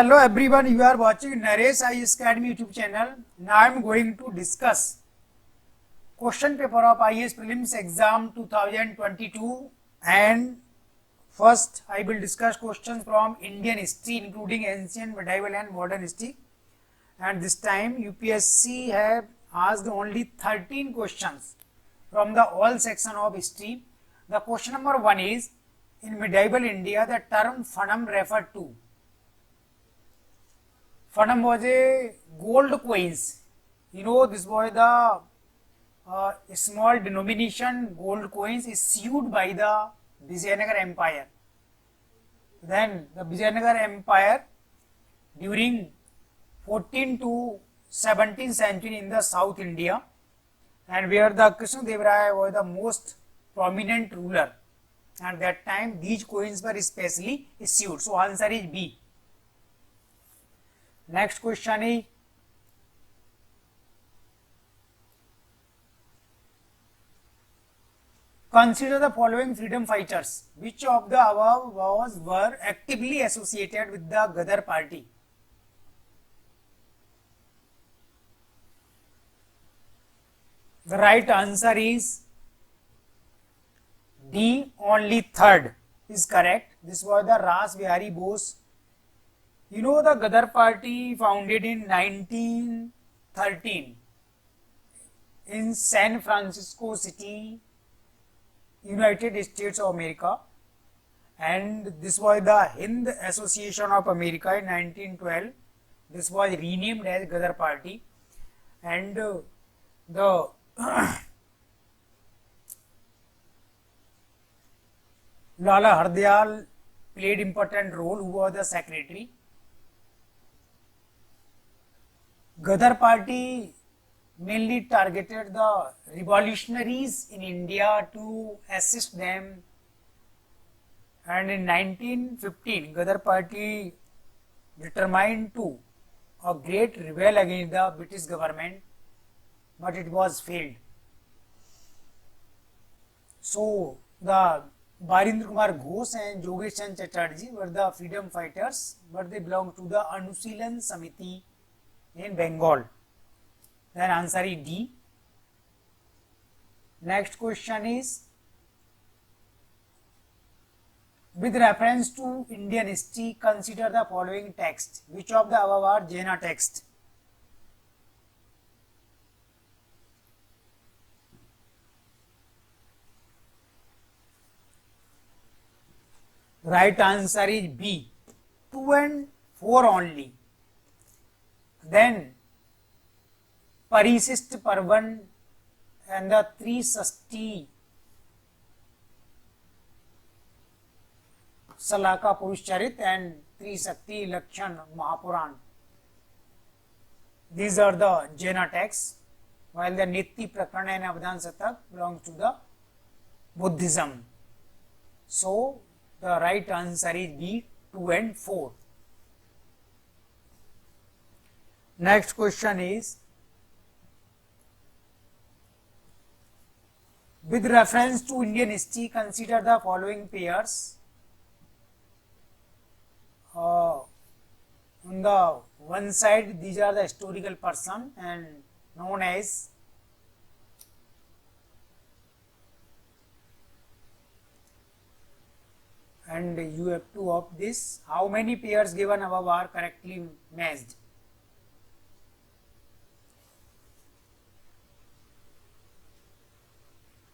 Hello everyone, you are watching Naresh IAS Academy YouTube channel. Now I am going to discuss question paper of IAS Prelims exam 2022, and first I will discuss questions from Indian history including ancient, medieval and modern history. And this time UPSC have asked only 13 questions from the all section of history. The question number 1 is, in medieval India the term phanum referred to. Phanum was a gold coins. You know, this was the small denomination gold coins issued by the Vijayanagar Empire. Then the Vijayanagar Empire during 14th to 17th century in the South India, and where the Krishnadeva Raya was the most prominent ruler, and that time these coins were specially issued. So answer is B. Next question is, consider the following freedom fighters. Which of the above were actively associated with the Ghadar party? The right answer is D. Only third is correct. This was the Ras Bihari Bose. You know, the Ghadar party founded in 1913 in San Francisco City, United States of America, and this was the Hind Association of America in 1912. This was renamed as Ghadar party, and the Lala Hardayal played important role, who was the secretary. Ghadar party mainly targeted the revolutionaries in India to assist them, and in 1915 Ghadar party determined to a great rebel against the British government, but it was failed. So the Barindra Kumar Ghosh and Yogesh Chand Chatterjee were the freedom fighters, but they belonged to the Anushilon Samiti in Bengal. Then answer is D. Next question is, with reference to Indian history, consider the following text. Which of the above are Jaina text? Right answer is B. 2 and 4 only. Then Parisist Parvan and the Trisasti Salaka Purushcharit and Trisakti Lakshan Mahapuran. These are the Jaina texts, while the Niti Prakarana and Avadhan Satak belongs to the Buddhism. So the right answer is B. 2 and 4. Next question is, with reference to Indian history, consider the following pairs. On the one side, these are the historical person and known as and you have to opt this. How many pairs given above are correctly matched?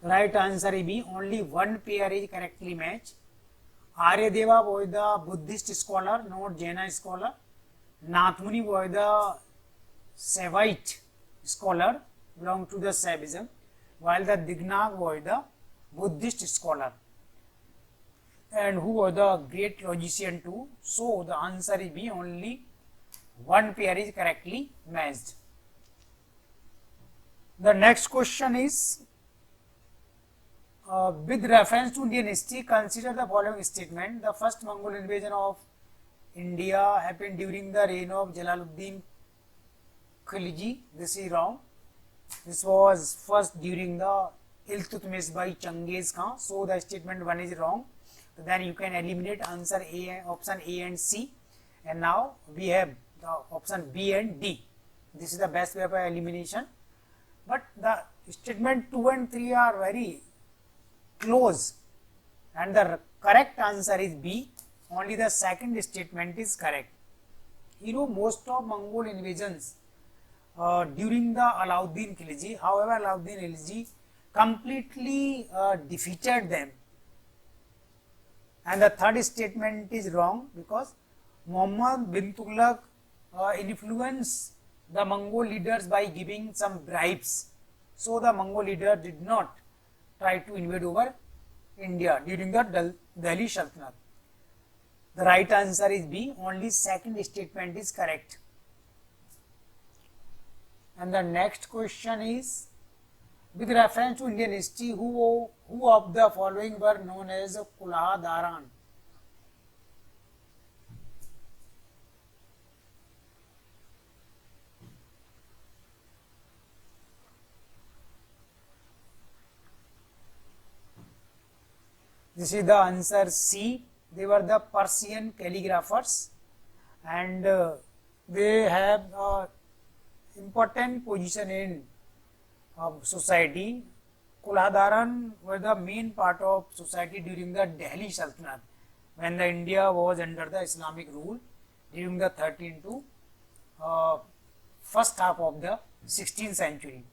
Right answer is B. Only one pair is correctly matched. Aryadeva was the Buddhist scholar, not Jaina scholar. Nathmuni was the Saivite scholar, belonged to the Saivism, while the Dignag was the Buddhist scholar, and who was the great logician too. So the answer is B. Only one pair is correctly matched. The next question is, with reference to Indian history, consider the following statement. The first Mongol invasion of India happened during the reign of Jalaluddin Khilji. This is wrong. This was first during the Iltutmish by Changiz Khan. So the statement 1 is wrong. So then you can eliminate answer A, option A and C, and now we have the option B and D. This is the best way for elimination, but the statement 2 and 3 are very close, and the correct answer is B. Only the second statement is correct. You know, most of Mongol invasions during the Alauddin Khilji, however, Alauddin Khilji completely defeated them. And the third statement is wrong, because Muhammad bin Tughlaq influenced the Mongol leaders by giving some bribes. So the Mongol leader did not try to invade over India during the Delhi Sultanate. The right answer is B. Only second statement is correct. And the next question is, with reference to Indian history, who of the following were known as Kulha Daran? This is the answer C. They were the Persian calligraphers, and they have important position in society. Kulha Daran were the main part of society during the Delhi Sultanate, when the India was under the Islamic rule during the 13th to first half of the 16th century.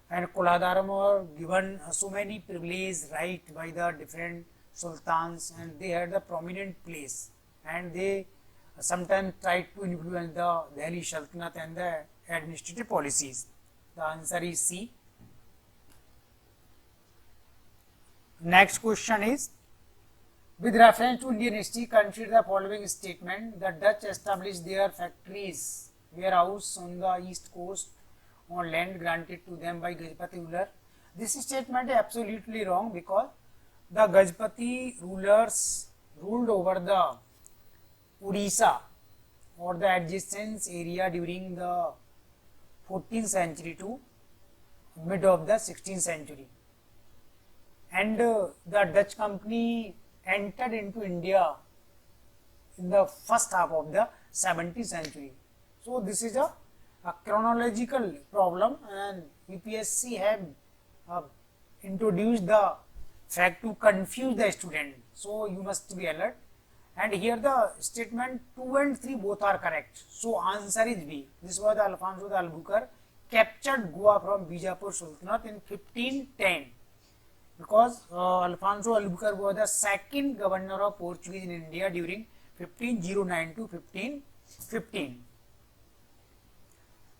And Kulha Daran were given so many privileges right by the different sultans, and they had a prominent place, and they sometimes tried to influence the Delhi Sultanate and the administrative policies. The answer is C. Next question is, with reference to Indian history, consider the following statement: the Dutch established their factories, warehouse on the east coast on land granted to them by Gajapati ruler. This statement is absolutely wrong, because the Gajapati rulers ruled over the Odisha or the adjacent area during the 14th century to mid of the 16th century, and the Dutch company entered into India in the first half of the 17th century. So this is a chronological problem, and UPSC have introduced the fact to confuse the student, so you must be alert. And here the statement 2 and 3 both are correct, so answer is B. This was the Alfonso the Albuquerque captured Goa from Bijapur Sultanate in 1510, because Alfonso Albuquerque was the second governor of Portuguese in India during 1509 to 1515.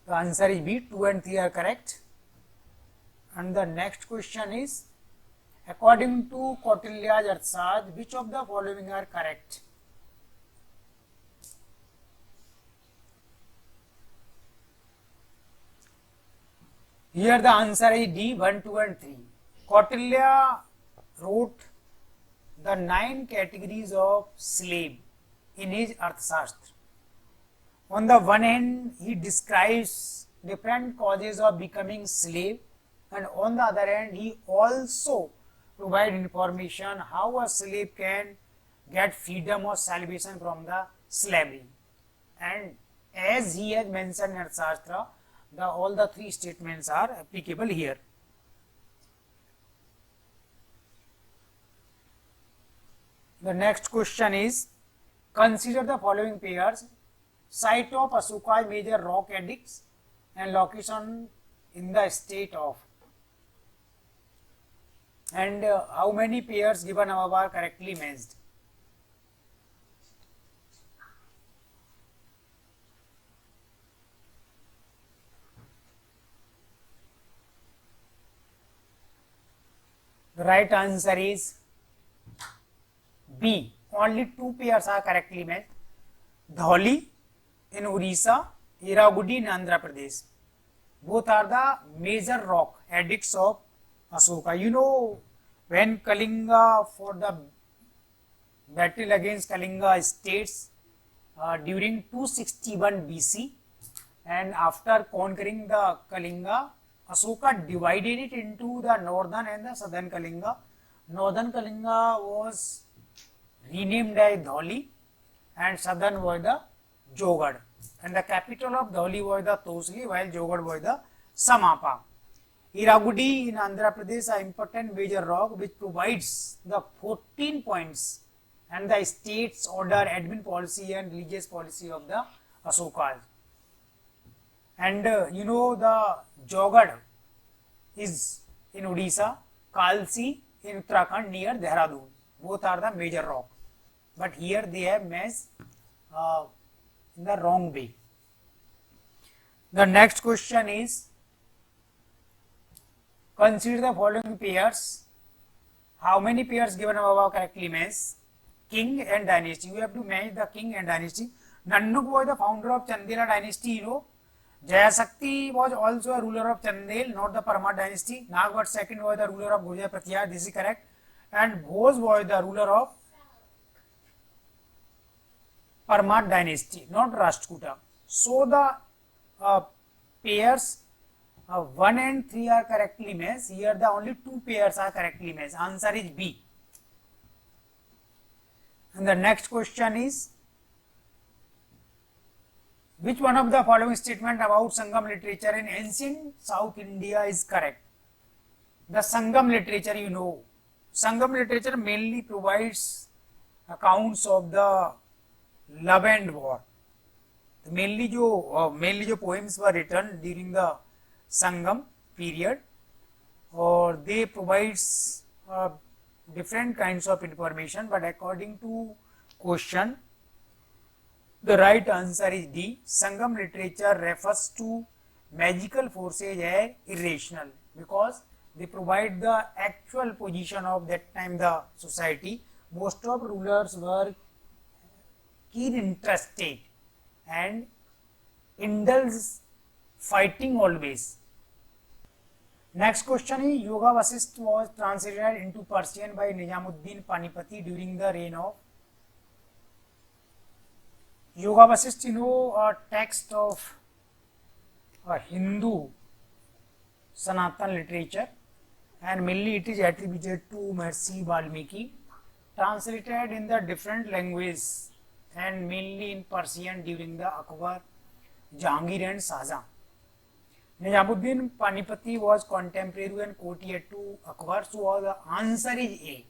The answer is B. 2 and 3 are correct. And the next question is, according to Kautilya's Arthashastra, which of the following are correct? Here the answer is D. 1, 2 and 3. Kautilya wrote the 9 categories of slave in his Arthashastra. On the one hand, he describes different causes of becoming slave, and on the other hand, he also provide information how a slave can get freedom or salvation from the slavery. And as he has mentioned in Arthashastra, all the 3 statements are applicable here. The next question is, consider the following pairs: site of Ashoka's major rock edicts and location in the state of. And how many pairs given above are correctly matched? The right answer is B. Only 2 pairs are correctly matched. Dhauli in Orissa, Iragudi in Andhra Pradesh. Both are the major rock edicts of Ashoka. You know, when Kalinga, for the battle against Kalinga states during 261 BC, and after conquering the Kalinga, Ashoka divided it into the northern and the southern Kalinga. Northern Kalinga was renamed as Dhauli, and southern was the Jogad, and the capital of Dholi was the Tosli, while Jogad was the Samapa. Iragudi in Andhra Pradesh, an important major rock which provides the 14 points and the state's order, admin policy and religious policy of the Asokas. And the Jogad is in Odisha, Kalsi in Uttarakhand near Dehradun. Both are the major rock, but here they have matched in the wrong way. The next question is, consider the following pairs. How many pairs given above correctly match? King and dynasty. You have to match the king and dynasty. Nannuk was the founder of Chandela dynasty. Jayasakti was also a ruler of Chandel, not the Parmat dynasty. Nagvat II was the ruler of Gojai Pratiyar. This is correct. And Bose was the ruler of Parmat dynasty, not Rashtrakuta. So the pairs 1 and 3 are correctly matched. Here the only 2 pairs are correctly matched. Answer is B. And the next question is, which one of the following statement about Sangam literature in ancient South India is correct? The Sangam literature, Sangam literature mainly provides accounts of the love and war. Mainly जो poems were written during the Sangam period, or they provides different kinds of information, but according to question, the right answer is D. Sangam literature refers to magical forces as irrational because they provide the actual position of that time the society. Most of rulers were keen interested and indulged fighting always. Next question is, Yoga Vasisth was translated into Persian by Nizamuddin Panipati during the reign of Yoga Vasisth, a text of a Hindu Sanatan literature, and mainly it is attributed to Maharishi Valmiki, translated in the different languages and mainly in Persian during the Akbar, Jahangir and Shahjahan. Nizamuddin Panipati was contemporary and courtier to Akbar, so the answer is A.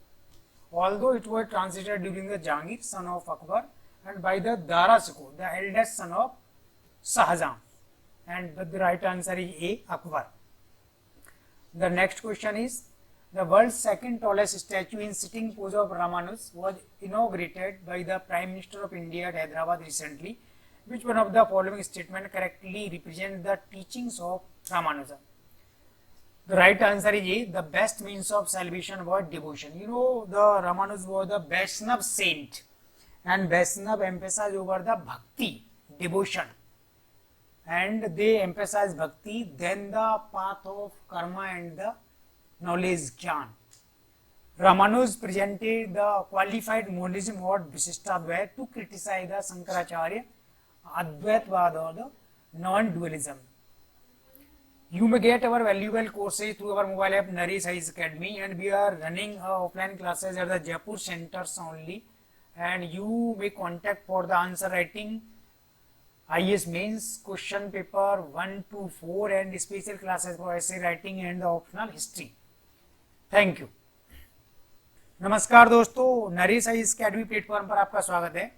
Although it was translated during the Jahangir, son of Akbar, and by the Dara Shikoh, the eldest son of Shahjahan, and the right answer is A, Akbar. The next question is, the world's second tallest statue in sitting pose of Ramanus was inaugurated by the Prime Minister of India at Hyderabad recently. Which one of the following statement correctly represents the teachings of Ramanuja? The right answer is A. The best means of salvation was devotion. The Ramanuja was the Vaishnava saint, and Vaishnava emphasized over the bhakti, devotion, and they emphasize bhakti, then the path of karma and the knowledge, jnana. Ramanuja presented the qualified monism or Vishishtadvaita to criticize the Shankaracharya Advaitvad or the non-dualism. You may get our valuable courses through our mobile app Naresh IAS Academy, and we are running offline classes at the Jaipur centers only, and you may contact for the answer writing, IAS mains, question paper 1 to 4 and special classes for essay writing and the optional history. Thank you. नमस्कार दोस्तों, Naresh IAS academy platform पर आपका स्वागत है।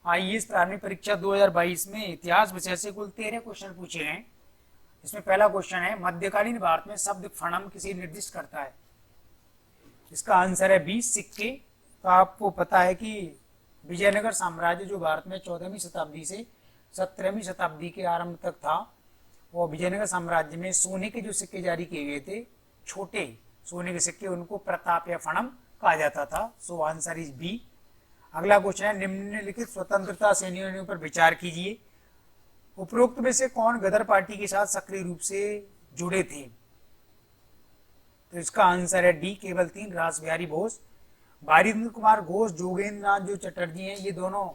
IAS प्रारंभिक परीक्षा 2022 में इतिहास विषय से कुल 13 क्वेश्चन पूछे गए। इसमें पहला क्वेश्चन है, मध्यकालीन भारत में शब्द फणम किसे निर्दिष्ट करता है? इसका आंसर है बी, सिक्के। तो आपको पता है कि विजयनगर साम्राज्य जो भारत में 14वीं शताब्दी से 17वीं शताब्दी के आरंभ तक था, वो विजयनगर साम्राज्य में सोने के जो सिक्के जारी किए गए थे, छोटे सोने के सिक्के, उनको प्रताप या फणम कहा जाता था। So answer is B. अगला क्वेश्चन है, निम्नलिखित स्वतंत्रता सेनानियों पर विचार कीजिए। उपरोक्त में से कौन गदर पार्टी के साथ सक्रिय रूप से जुड़े थे? तो इसका आंसर है डी, केवल 3, रास बिहारी बोस। बारिंद्र कुमार घोष, जोगेंद्र नाथ जो चटर्जी हैं, ये दोनों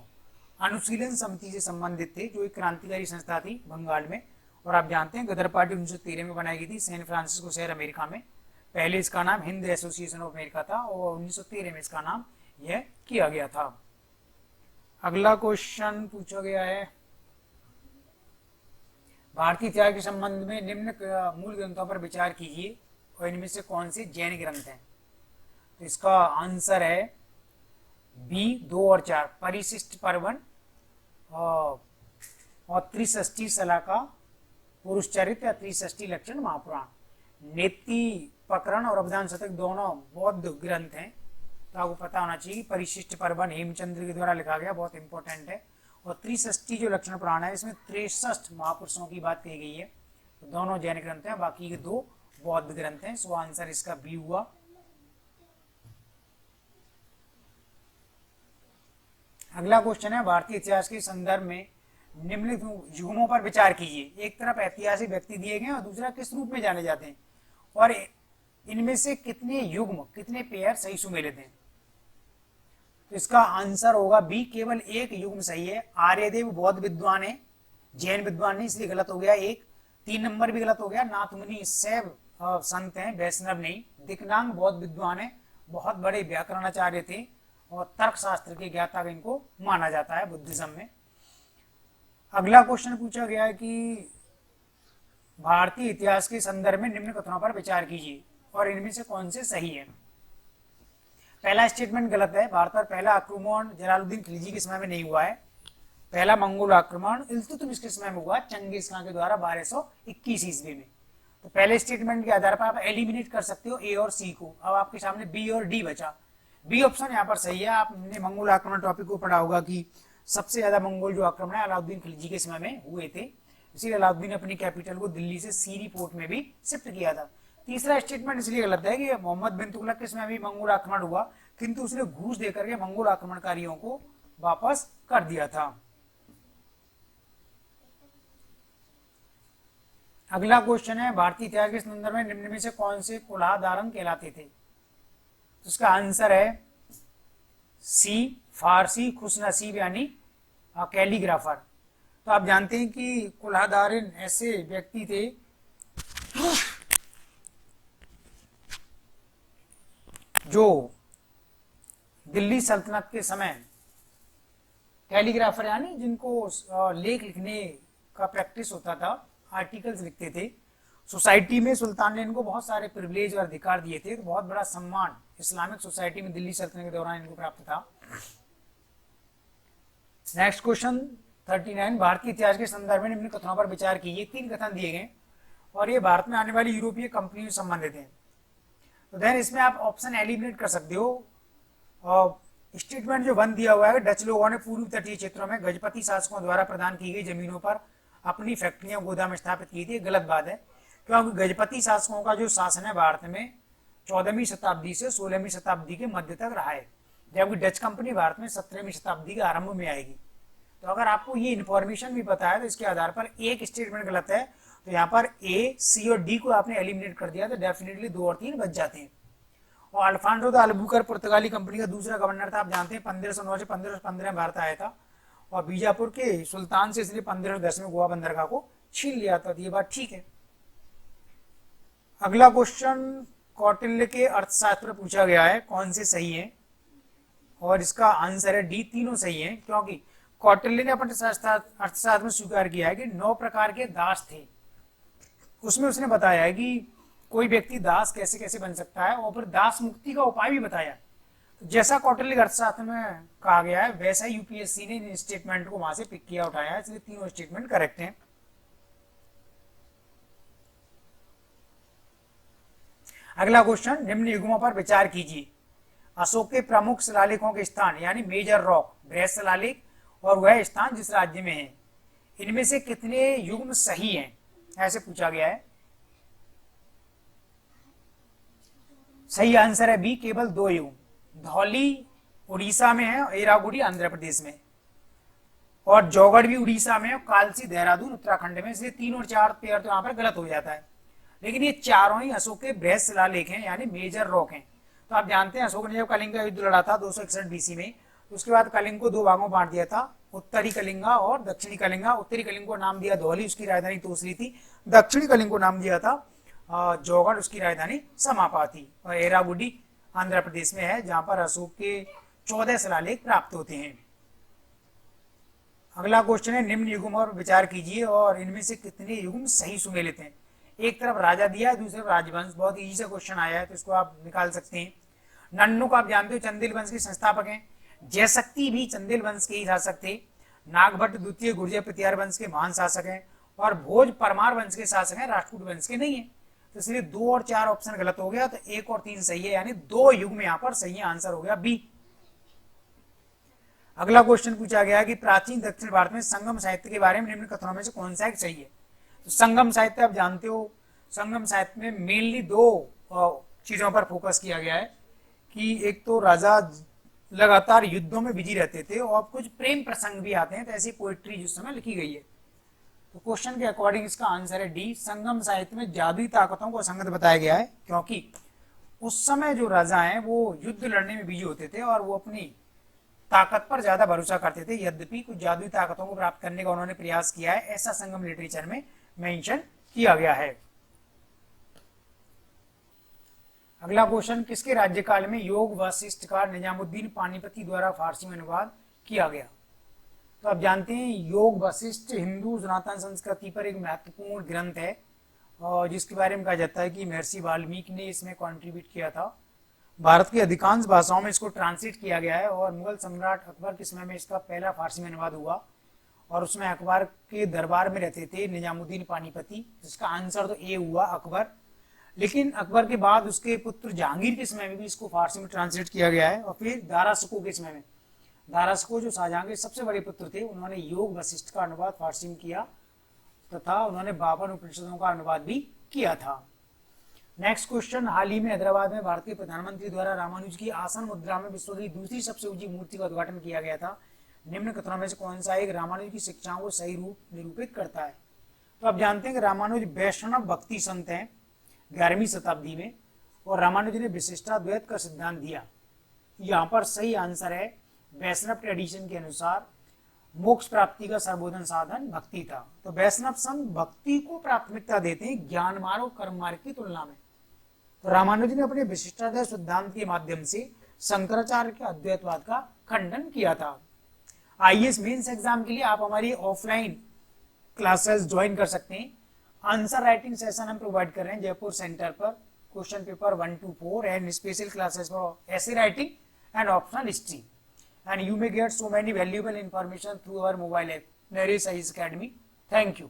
अनुशीलन समिति से संबंधित थे, जो एक क्रांतिकारी संस्था थी बंगाल में। और आप जानते हैं गदर पार्टी 1913 में बनाई गई थी सैन फ्रांसिस्को शहर अमेरिका में। पहले इसका नाम हिंद एसोसिएशन ऑफ अमेरिका था और 1913 में इसका नाम यह किया गया था। अगला क्वेश्चन पूछा गया है, भारतीय इतिहास के संबंध में निम्न मूल ग्रंथों पर विचार कीजिए और इनमें से कौन से जैन ग्रंथ हैं। तो इसका आंसर है बी 2 और 4, परिशिष्ट पर्वन और त्रिषष्ठी सला का पुरुष चरित्र या त्रिषष्ठी लक्षण महापुराण। नेति प्रकरण और अभिधान शतक दोनों बौद्ध ग्रंथ हैं, तो आपको पता होना चाहिए। परिशिष्ट पर्वन हेमचंद्र के द्वारा लिखा गया, बहुत इंपॉर्टेंट है। और त्रिषष्ठी जो लक्षण पुराण है इसमें 63 महापुरुषों की बात कही गई है। तो दोनों जैन ग्रंथ हैं, बाकी के 2 बौद्ध ग्रंथ हैं। सो आंसर इसका बी हुआ। अगला क्वेश्चन है, भारतीय इतिहास के संदर्भ में निम्नलिखित युग्मों पर विचार कीजिए। एक तरफ ऐतिहासिक व्यक्ति दिए गए और दूसरा किस रूप में जाने जाते हैं, और इनमें से कितने युग्म, कितने पेयर सही सुमेलित हैं। तो इसका आंसर होगा बी, केवल एक युग्म सही है। आर्यदेव बौद्ध विद्वान है, जैन विद्वान नहीं, इसलिए गलत हो गया एक। 3 नंबर भी गलत हो गया। नाथमुनि शैव संत हैं, वैष्णव नहीं। दिक्नांग बौद्ध विद्वान है, बहुत बड़े व्याकरणाचार्य थे और तर्कशास्त्र के ज्ञाता इनको माना जाता है बुद्धिज्म में। अगला क्वेश्चन पूछा गया है कि भारतीय इतिहास के संदर्भ में निम्न कथनों पर विचार कीजिए और इनमें से कौन से सही है। पहला स्टेटमेंट गलत है। भारत पर पहला आक्रमण जलालुद्दीन खिलजी के समय में नहीं हुआ है। पहला मंगोल आक्रमण इल्तुतमिश के समय में हुआ, चंगेज खान के द्वारा 1221 ईस्वी में। तो पहले स्टेटमेंट के आधार पर आप एलिमिनेट कर सकते हो ए और सी को। अब आपके सामने बी और डी बचा। बी ऑप्शन यहाँ पर सही है। आपने मंगोल आक्रमण टॉपिक को पढ़ा होगा कि सबसे ज्यादा मंगोल जो आक्रमण है अलाउद्दीन खिलजी के समय में हुए थे, इसीलिए अलाउद्दीन ने अपनी कैपिटल को दिल्ली से सीरी पोर्ट में भी शिफ्ट किया था। तीसरा स्टेटमेंट इसलिए गलत है कि मोहम्मद बिन तुगलक के समय भी मंगोल आक्रमण हुआ, किंतु उसने घूस देकर के मंगोल आक्रमणकारियों को वापस कर दिया था। अगला क्वेश्चन है, भारतीय इतिहास के संदर्भ में निम्न में से कौन से कुल्हाधारन कहलाते थे। तो उसका आंसर है सी, फारसी खुशनसीब यानी कैलीग्राफर। तो आप जानते हैं कि कुल्हाधारन ऐसे व्यक्ति थे जो दिल्ली सल्तनत के समय कैलीग्राफर यानी जिनको लेख लिखने का प्रैक्टिस होता था, आर्टिकल्स लिखते थे। सोसाइटी में सुल्तान ने इनको बहुत सारे प्रिविलेज और अधिकार दिए थे, तो बहुत बड़ा सम्मान इस्लामिक सोसाइटी में दिल्ली सल्तनत के दौरान इनको प्राप्त था। नेक्स्ट क्वेश्चन 39, भारतीय इतिहास के संदर्भ में निम्न कथनों पर विचार कीजिए। 3 कथन दिए गए और ये भारत में आने वाली यूरोपीय कंपनियों से संबंधित हैं। तो देन इसमें आप ऑप्शन एलिमिनेट कर सकते हो। और स्टेटमेंट जो 1 दिया हुआ है, डच लोगों ने पूर्व तटीय क्षेत्रों में गजपति शासकों द्वारा प्रदान की गई जमीनों पर अपनी फैक्ट्रियां गोदाम स्थापित की थी, गलत बात है। क्योंकि गजपति शासकों का जो शासन है भारत में 14वीं शताब्दी से 16वीं शताब्दी के मध्य तक रहा है, जबकि डच कंपनी भारत में 17वीं शताब्दी के आरंभ में आएगी। तो अगर आपको ये इन्फॉर्मेशन भी पता है तो इसके आधार पर एक स्टेटमेंट गलत है, तो यहाँ पर ए, सी और डी को आपने एलिमिनेट कर दिया, तो डेफिनेटली 2 और 3 बच जाते हैं। और अल्फांसो द अल्बुकर पुर्तगाली कंपनी का दूसरा गवर्नर था। आप जानते हैं 1509 से 1515 भारत आया था और बीजापुर के सुल्तान से इसलिए 1510 में गोवा बंदरगाह को छीन लिया था। तो ये बात ठीक है। अगला क्वेश्चन कौटिल्य के अर्थशास्त्र पूछा गया है, कौन से सही है, और इसका आंसर है डी, तीनों सही है। क्योंकि कौटिल्य ने अपने अर्थशास्त्र में स्वीकार किया है कि 9 प्रकार के दास थे। उसमें उसने बताया है कि कोई व्यक्ति दास कैसे कैसे बन सकता है और फिर दास मुक्ति का उपाय भी बताया। तो जैसा कौटिल्य अर्थशास्त्र में कहा गया है वैसा यूपीएससी ने इन स्टेटमेंट को वहां से पिक किया उठाया है, इसलिए तीनों स्टेटमेंट करेक्ट हैं। अगला क्वेश्चन, निम्न युग्मों पर विचार कीजिए। अशोक के प्रमुख शिलालेखों के स्थान यानी मेजर रॉक, बृहद शिलालेख, और वह स्थान जिस राज्य में है, इनमें से कितने युग्म सही हैं, ऐसे पूछा गया है। सही आंसर है बी, केवल 2 युग्म। धौली उड़ीसा में है, एरागुड़ी आंध्र प्रदेश में, और जौगढ़ भी उड़ीसा में, और कालसी देहरादून उत्तराखंड में। इसलिए 3 और 4 पेयर तो यहाँ पर गलत हो जाता है, लेकिन ये चारों ही अशोक के बृहद शिलालेख हैं यानी मेजर रॉक हैं। तो आप जानते हैं अशोक ने जब कलिंग का युद्ध लड़ा था 261 बीसी में, तो उसके बाद कलिंग को 2 भागों में बांट दिया था, उत्तरी कलिंगा और दक्षिणी कलिंगा। उत्तरी कलिंग को नाम दिया धौली, उसकी राजधानी तोसली थी। दक्षिणी कलिंग को नाम दिया था जौगढ़, उसकी राजधानी समापा थी। और एरागुडी आंध्र प्रदेश में है, जहां पर अशोक के 14 शिलालेख प्राप्त होते हैं। अगला क्वेश्चन है, निम्न युग्म और विचार कीजिए और इनमें से कितने युग्म सही सुमेलित हैं। एक तरफ राजा दिया है, दूसरी तरफ राजवंश। बहुत इजी सा क्वेश्चन आया है तो इसको आप निकाल सकते हैं। नन्नू को आप जानते हो चंदेल वंश के संस्थापक हैं। जयशक्ति भी चंदेल वंश के ही शासक थे। नागभट्ट द्वितीय गुर्जर प्रतिहार वंश के महान शासक हैं और भोज परमार वंश के शासक हैं, राष्ट्रकूट वंश के नहीं है। तो इसलिए 2 और 4 ऑप्शन गलत हो गया, तो 1 और 3 सही है, यानी 2 युग्म यहाँ पर सही है। आंसर हो गया बी। अगला क्वेश्चन पूछा गया कि प्राचीन दक्षिण भारत में संगम साहित्य के बारे में निम्न कथनों में से कौन सा एक सही है। तो संगम साहित्य आप जानते हो, संगम साहित्य में मेनली 2 चीजों पर फोकस किया गया है कि एक तो राजा लगातार युद्धों में बिजी रहते थे और कुछ प्रेम प्रसंग भी आते हैं, तो ऐसी पोएट्री जिस समय लिखी गई है। तो क्वेश्चन के अकॉर्डिंग इसका आंसर है डी। संगम साहित्य में जादुई ताकतों को संगत बताया गया है, क्योंकि उस समय जो राजा हैं वो युद्ध लड़ने में बिजी होते थे और वो अपनी ताकत पर ज्यादा भरोसा करते थे। यद्यपि कुछ जादुई ताकतों को प्राप्त करने का उन्होंने प्रयास किया है, ऐसा संगम लिटरेचर में मेंशन किया गया है। अगला क्वेश्चन, किसके राज्यकाल में योग वशिष्ठ का निजामुद्दीन पानीपति द्वारा फारसी में अनुवाद किया गया। तो आप जानते हैं योग वशिष्ठ हिंदू सनातन संस्कृति पर एक महत्वपूर्ण ग्रंथ है और जिसके बारे में कहा जाता है कि महर्षि वाल्मीकि ने इसमें कंट्रीब्यूट किया था। भारत की अधिकांश भाषाओं में इसको ट्रांसलेट किया गया है और मुगल सम्राट अकबर के समय में इसका पहला फारसी में अनुवाद हुआ और उसमें अकबर के दरबार में रहते थे निजामुद्दीन पानीपति, जिसका आंसर तो ए हुआ अकबर। लेकिन अकबर के बाद उसके पुत्र जहांगीर के समय में भी इसको फारसी में ट्रांसलेट किया गया है और फिर दारा शिकोह के समय में, दारा शिकोह जो शाहजहां के सबसे बड़े पुत्र थे, उन्होंने योग वशिष्ठ का अनुवाद फारसी में किया तथा उन्होंने 52 उपनिषदों का अनुवाद भी किया था। नेक्स्ट क्वेश्चन, हाल ही में हैदराबाद में भारत के प्रधानमंत्री द्वारा रामानुज की आसन मुद्रा में विश्व की दूसरी सबसे ऊंची मूर्ति का उद्घाटन किया गया था। निम्न कथनों में से कौन सा एक रामानुज की शिक्षाओं को सही रूप निरूपित करता है। तो आप जानते हैं कि रामानुज वैष्णव भक्ति संत हैं 11वीं शताब्दी में और रामानुज ने विशिष्टाद्वैत का सिद्धांत दिया। यहाँ पर सही आंसर है वैष्णव ट्रेडिशन के अनुसार मोक्ष प्राप्ति का सर्वोधन साधन भक्ति था। तो वैष्णव संत भक्ति को प्राथमिकता देते हैं ज्ञान मार्ग और कर्म मार्ग की तुलना में। तो रामानुज ने अपने विशिष्टाद्वैत सिद्धांत के माध्यम से शंकराचार्य के अद्वैतवाद का खंडन किया था। आईएएस मेंस एग्जाम के लिए आप हमारी ऑफलाइन क्लासेस ज्वाइन कर सकते हैं। आंसर राइटिंग सेशन हम प्रोवाइड कर रहे हैं जयपुर सेंटर पर, question paper 1 to 4 and special classes for essay writing and optional history, and you may get so many valuable information through our mobile app, Naresh IAS Academy. Thank you.